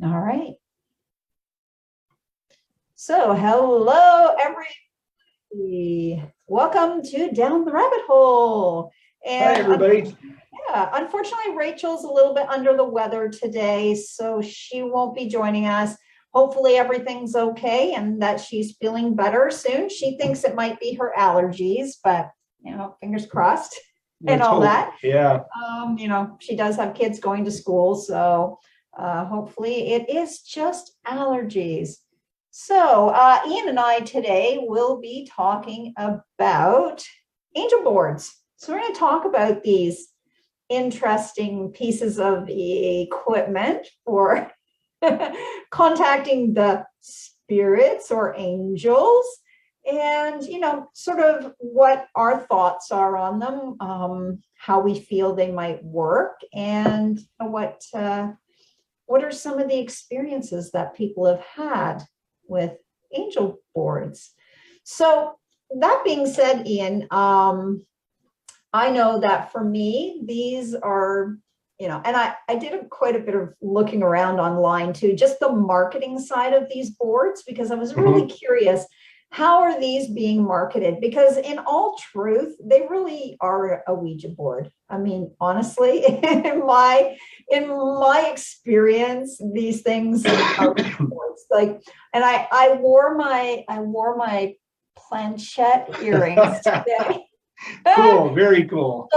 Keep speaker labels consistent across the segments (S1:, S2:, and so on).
S1: All right. So, hello, everybody. Welcome to Down the Rabbit Hole.
S2: Hi, everybody.
S1: Unfortunately, Rachel's a little bit under the weather today, so she won't be joining us. Hopefully, everything's okay and that she's feeling better soon. She thinks it might be her allergies, but fingers crossed and all that.
S2: Yeah.
S1: She does have kids going to school, so hopefully it is just allergies. So Ian and I today will be talking about angel boards. So we're going to talk about these interesting pieces of equipment for contacting the spirits or angels, and sort of what our thoughts are on them, how we feel they might work, and what are some of the experiences that people have had with angel boards. So that being said, Ian, I know that for me, these are, and I did quite a bit of looking around online too, just the marketing side of these boards, because I was really curious, how are these being marketed? Because in all truth, they really are a Ouija board. I mean, honestly, in my experience, these things are boards. Like, and I wore my planchette earrings today.
S2: Cool, very cool.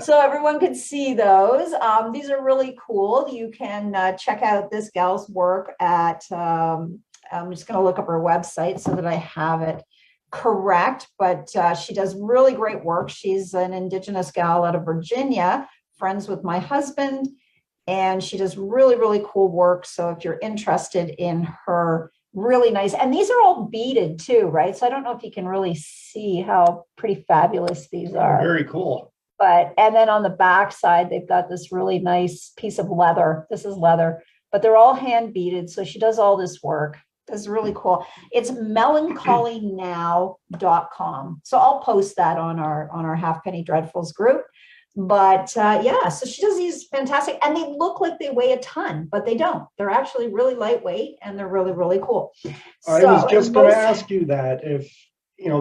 S1: So everyone could see those. These are really cool. You can check out this gal's work at, I'm just going to look up her website so that I have it correct, but she does really great work. She's an Indigenous gal out of Virginia, friends with my husband, and she does really, really cool work. So if you're interested in her, really nice. And these are all beaded too, right? So I don't know if you can really see how pretty fabulous these are.
S2: Very cool.
S1: And then on the back side, they've got this really nice piece of leather. This is leather, but they're all hand beaded. So she does all this work. It's really cool. It's melancholynow.com. So I'll post that on our Halfpenny Dreadfuls group. But so she does these fantastic, and they look like they weigh a ton, but they don't. They're actually really lightweight, and they're really, really cool.
S2: I was just going to ask you that, if,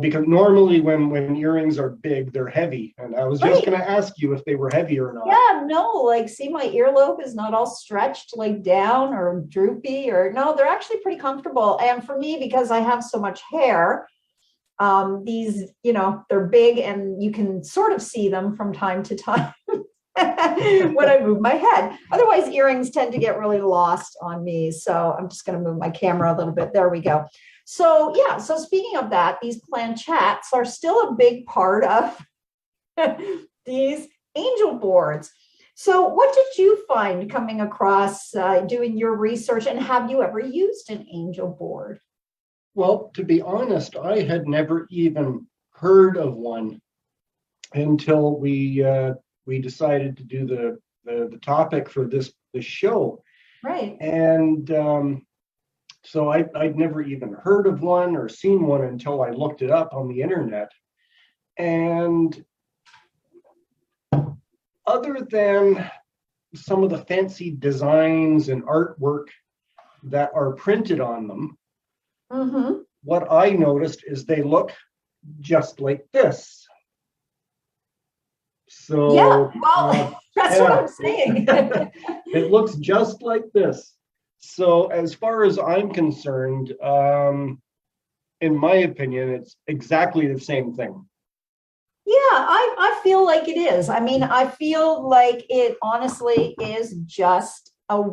S2: because normally when earrings are big, they're heavy. And I was just going to ask you if they were heavy or not.
S1: Yeah, no, like, see, my earlobe is not all stretched like down or droopy, or no, they're actually pretty comfortable. And for me, because I have so much hair, these, they're big and you can sort of see them from time to time when I move my head. Otherwise, earrings tend to get really lost on me. So I'm just going to move my camera a little bit. There we go. So so speaking of that, these planchettes are still a big part of these angel boards. So what did you find coming across doing your research, and have you ever used an angel board?
S2: Well, to be honest, I had never even heard of one until we decided to do the topic for this show.
S1: Right.
S2: And so I'd never even heard of one or seen one until I looked it up on the internet. And other than some of the fancy designs and artwork that are printed on them, what I noticed is they look just like this. So
S1: that's what I'm saying.
S2: It looks just like this. So as far as I'm concerned, in my opinion, it's exactly the same thing.
S1: Yeah, I feel like it is. I mean, I feel like it honestly is just a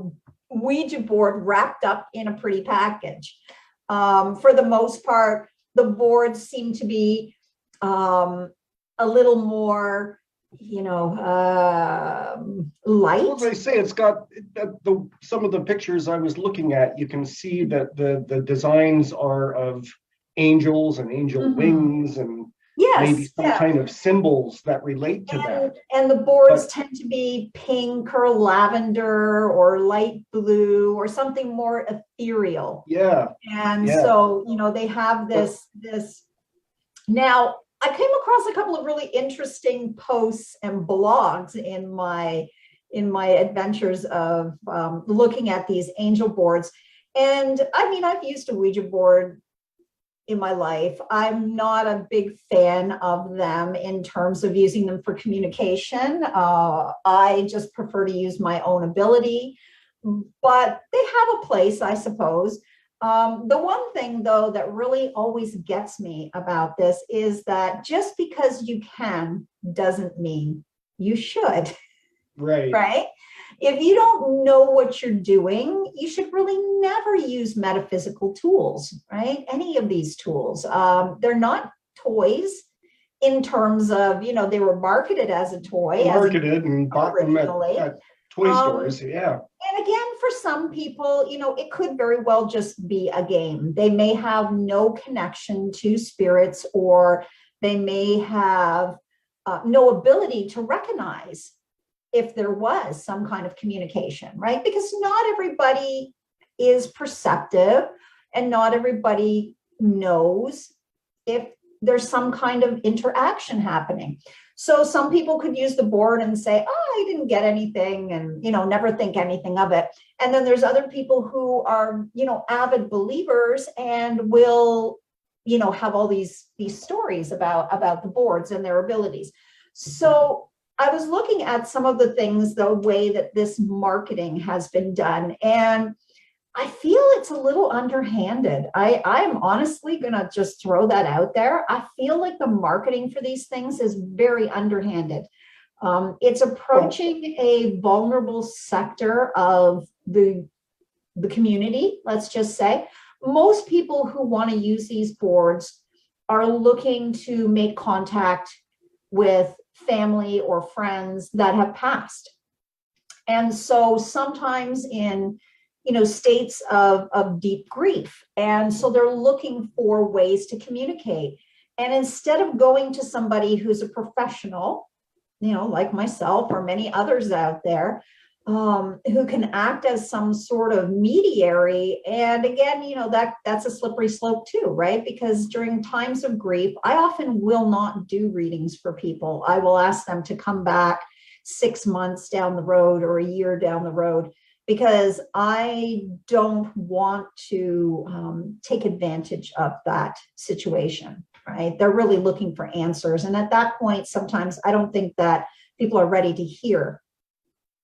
S1: Ouija board wrapped up in a pretty package. For the most part, the boards seem to be a little more, light.
S2: Well, as I say, it's got some of the pictures I was looking at. You can see that the designs are of angels and angel wings, and maybe some kind of symbols that relate to that.
S1: And the boards tend to be pink or lavender or light blue or something more ethereal.
S2: Yeah.
S1: And so, they have this. Now, I came across a couple of really interesting posts and blogs in my in my adventures of looking at these angel boards. And I mean, I've used a Ouija board in my life. I'm not a big fan of them in terms of using them for communication. I just prefer to use my own ability, but they have a place, I suppose. The one thing, though, that really always gets me about this is that just because you can doesn't mean you should.
S2: Right.
S1: Right? If you don't know what you're doing, you should really never use metaphysical tools, right? Any of these tools. They're not toys in terms of, they were marketed as a toy.
S2: Marketed and bought them at toy stores, yeah.
S1: And again, for some people, it could very well just be a game. They may have no connection to spirits, or they may have no ability to recognize if there was some kind of communication, right? Because not everybody is perceptive and not everybody knows if there's some kind of interaction happening. So some people could use the board and say, oh, I didn't get anything, and, never think anything of it. And then there's other people who are, avid believers and will, have all these stories about the boards and their abilities. So I was looking at some of the things, the way that this marketing has been done, and I feel it's a little underhanded. I'm honestly going to just throw that out there. I feel like the marketing for these things is very underhanded. It's approaching a vulnerable sector of the community, let's just say. Most people who want to use these boards are looking to make contact with family or friends that have passed. And so sometimes in, states of deep grief. And so they're looking for ways to communicate. And instead of going to somebody who's a professional, like myself or many others out there, who can act as some sort of mediary. And again, that's a slippery slope too, right? Because during times of grief, I often will not do readings for people. I will ask them to come back 6 months down the road or a year down the road, because I don't want to take advantage of that situation, right? They're really looking for answers. And at that point, sometimes I don't think that people are ready to hear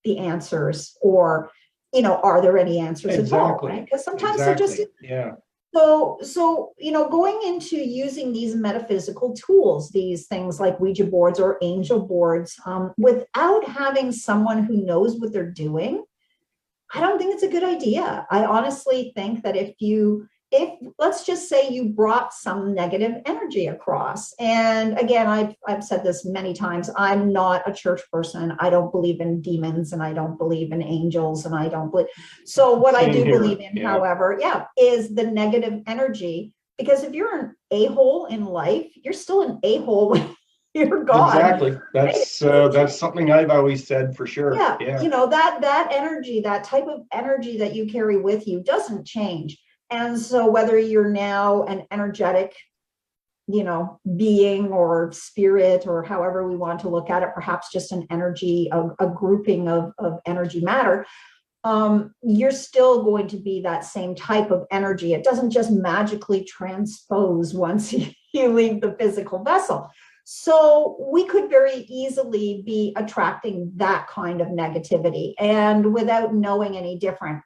S1: the answers, or are there any answers at all, right? Because sometimes they're just so going into using these metaphysical tools, these things like Ouija boards or angel boards, without having someone who knows what they're doing, I don't think it's a good idea. I honestly think that if let's just say you brought some negative energy across, and again, I've said this many times, I'm not a church person. I don't believe in demons, and I don't believe in angels, and I don't believe. So what I do believe in, however, is the negative energy. Because if you're an a-hole in life, you're still an a-hole when you're gone.
S2: Exactly. That's something I've always said, for sure.
S1: Yeah. That energy, that type of energy that you carry with you doesn't change. And so whether you're now an energetic, being or spirit, or however we want to look at it, perhaps just an energy, a grouping of energy matter, you're still going to be that same type of energy. It doesn't just magically transpose once you leave the physical vessel. So we could very easily be attracting that kind of negativity, and without knowing any different,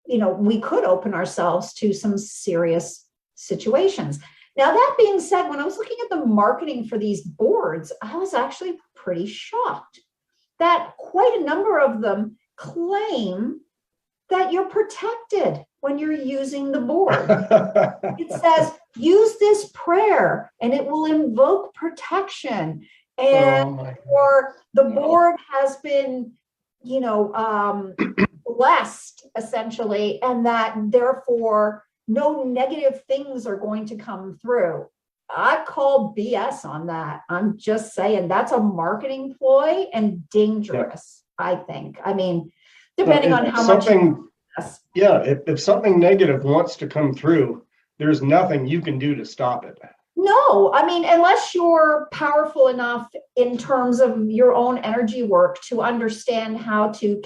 S1: we could open ourselves to some serious situations. Now, that being said, when I was looking at the marketing for these boards, I was actually pretty shocked that quite a number of them claim that you're protected when you're using the board. It says, use this prayer and it will invoke protection. And or the board has been, blessed, essentially, and that therefore no negative things are going to come through. I call BS on that. I'm just saying that's a marketing ploy and dangerous, I think. I mean, depending on how much.
S2: If something negative wants to come through, there's nothing you can do to stop it.
S1: No, I mean, unless you're powerful enough in terms of your own energy work to understand how to